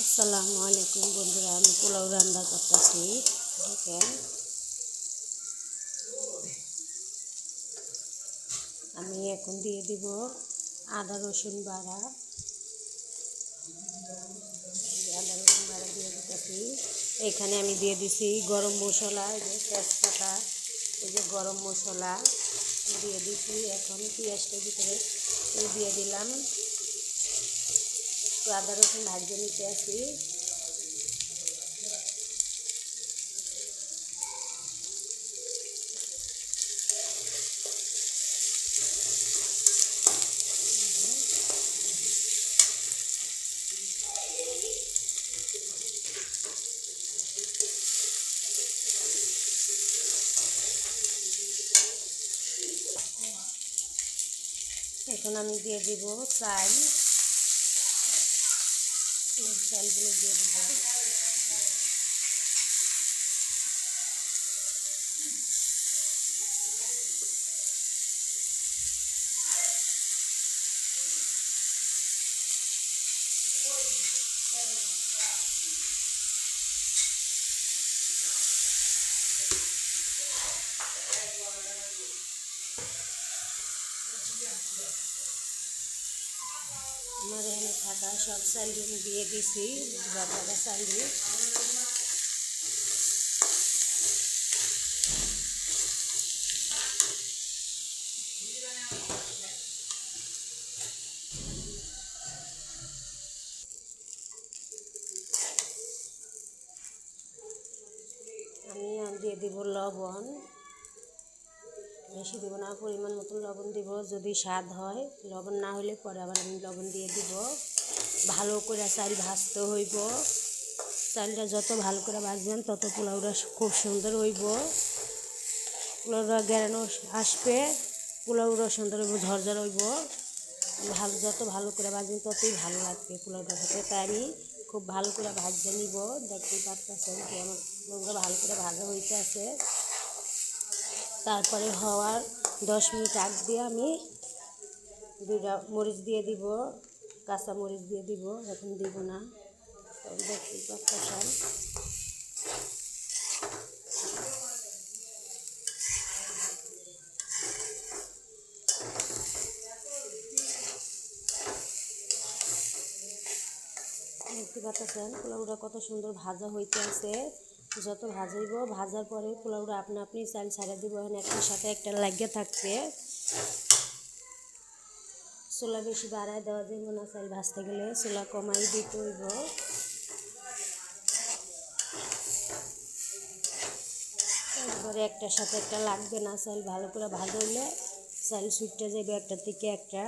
আসসালামু আলাইকুম বন্ধুরা, আমি পোলাও রান্না করতেছি। দেখেন, আমি এখন দিয়ে দিব আদা রসুন বাড়া। আদা রসুন বাড়া দিয়ে দিতেছি। এখানে আমি দিয়ে দিছি গরম মশলা, এই যে তেজপাতা, এই যে গরম মশলা দিয়ে দিছি। এখন পেঁয়াজটার ভিতরে দিয়ে দিলাম। তো আদা রসুন ভাজিয়ে নিতে আসি। এখন আমি দিয়ে দিব চালগুলো দিয়ে দিব। আমার এখানে থাকা সব চাল দিয়ে দিছি, বাটা চাল। আমি দিয়ে দিব লবণ, বেশি দেবো না, পরিমাণ মতন লবণ দিব। যদি স্বাদ হয়, লবণ না হলে পরে আবার আমি লবণ দিয়ে দিব। ভালো করে চাল ভাজতে হইব। চালটা যত ভালো করে ভাজবেন তত পোলাওটা খুব সুন্দর হইব। পোলাওটা গ্যারানো আসবে, পোলাওটা সুন্দর হইব, ঝরঝর হইব। যত ভালো করে ভাজবেন ততই ভালো লাগবে পোলাওটা খেতে। তাই আমি খুব ভালো করে ভাজতে নিব। দেখতেই পারতেছেন যে আমার পোলাওটা ভালো করে ভাজা হইতে আছে। তারপরে হওয়ার 10 মিনিট আগ দিয়ে আমি 2টা মরিচ দিয়ে দিব, কাঁচা মরিচ দিয়ে দিব। এখন দিব না, দেখতেই পারতেছেন। দেখতে পাচ্ছেন পোলাওটা কত সুন্দর ভাজা হইতে আছে। যত ভাজাইব, ভাজার পরে পোলাওটা আপনি চাল ছাড়া দিব। একটার সাথে একটা লাগিয়ে থাকবে। চুলা বেশি বাড়ায় দেওয়া যাবে না, চাল ভাজতে গেলে চুলা কমাই দিতে হইব। এরপরে একটার সাথে একটা লাগবে না, চাল ভালো করে ভাজা হইলে চাল ছুটতে যাবে একটা থেকে একটা।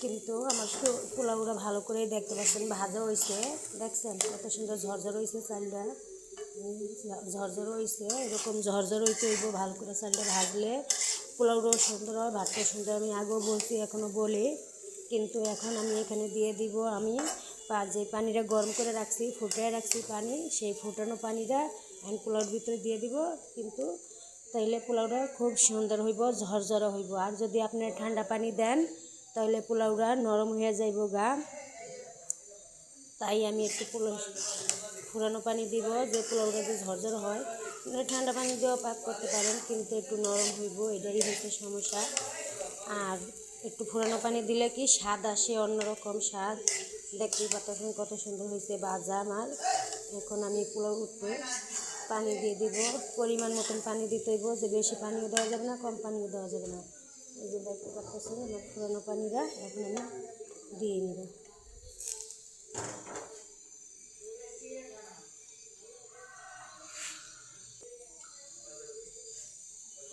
কিন্তু আমার পোলাওটা ভালো করে দেখতে পাচ্ছেন ভাজা হয়েছে। দেখছেন কত সুন্দর ঝরঝর হয়েছে চালটা, ঝরঝর হয়েছে। এরকম ঝরঝর হইতে হইব ভালো করে চালটা ভাজলে পোলাওটাও সুন্দর হয়, ভাতটাও সুন্দর। আমি আগেও বলছি, এখনও বলি। কিন্তু এখন আমি এখানে দিয়ে দিব আমি যে পানিটা গরম করে রাখছি, ফুটিয়ে রাখছি পানি, সেই ফুটানো পানিটা আমি পোলাওর ভিতরে দিয়ে দিব। কিন্তু তাইলে পোলাওটা খুব সুন্দর হইব, ঝরঝরা হইব। আর যদি আপনি ঠান্ডা পানি দেন তাহলে পোলাওটা নরম হয়ে যাইব গা। তাই আমি একটু ফুরানো পানি দিব, যে পোলাওটা যে ঝরঝর হয়। ঠান্ডা পানি দিয়েও পাক করতে পারেন, কিন্তু একটু নরম হইব, এটাই হচ্ছে সমস্যা। আর একটু ফুরানো পানি দিলে কি স্বাদ আসে, অন্যরকম স্বাদ। দেখতেই পাচ্ছেন কত সুন্দর হয়েছে ভাজা আমার। এখন আমি পোলাও উঠতে পানি দিয়ে দিব, পরিমাণ মতন পানি দিতে হইব। যে বেশি পানিও দেওয়া যাবে না, কম পানিও দেওয়া যাবে না। এই যে দেখতে পাচ্ছেন আমার ফুরানো পানিটা এখন আমি দিয়ে নেব।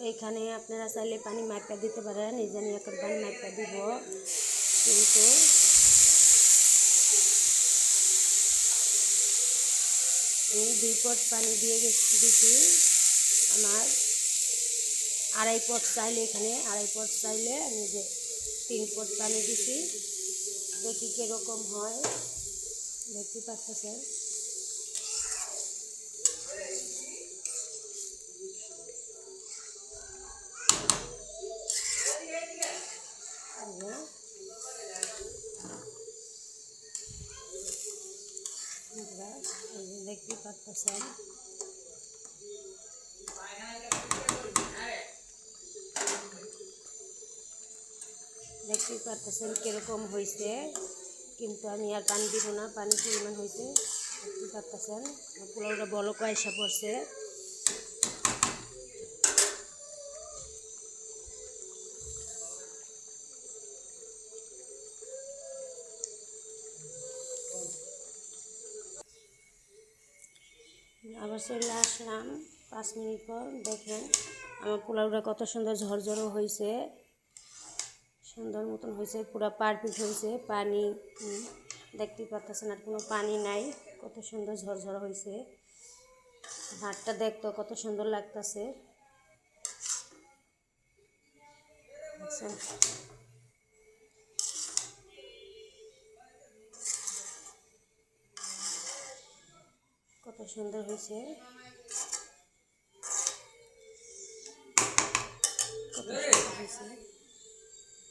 এইখানে আপনারা চাইলে পানি মাইপা দিতে পারেন, এই জানি এখন পানি মাইপা দিব, কিন্তু আমি 2 পট পানি দিয়ে দিছি। আমার 2.5 পট চাইলে, এখানে 2.5 পট চাইলে আমি যে 3 পট পানি দিছি। দেখি কীরকম হয়, দেখতে পাচ্ছেন। দেখতে পাচ্ছেন কীরকম হয়েছে, কিন্তু আমি আর পানি দিব না, পানি পরিমাণ হয়েছে। দেখতে পাচ্ছেন পোলাওটা বলক আইসা পড়ছে। আবার চলে আসলাম 5 মিনিট পর। দেখেন আমার পোলাওটা কত সুন্দর ঝরঝরো হয়েছে, সুন্দর মতন হয়েছে, পুরো পারফেক্ট হয়েছে। পানি দেখতে পাচ্ছেন, আর কোনো পানি নাই, কত সুন্দর ঝরঝরো হয়েছে। ভাতটা দেখতে কত সুন্দর লাগতেছে। কত সুন্দর হয়েছে, কত সুন্দর হয়েছে।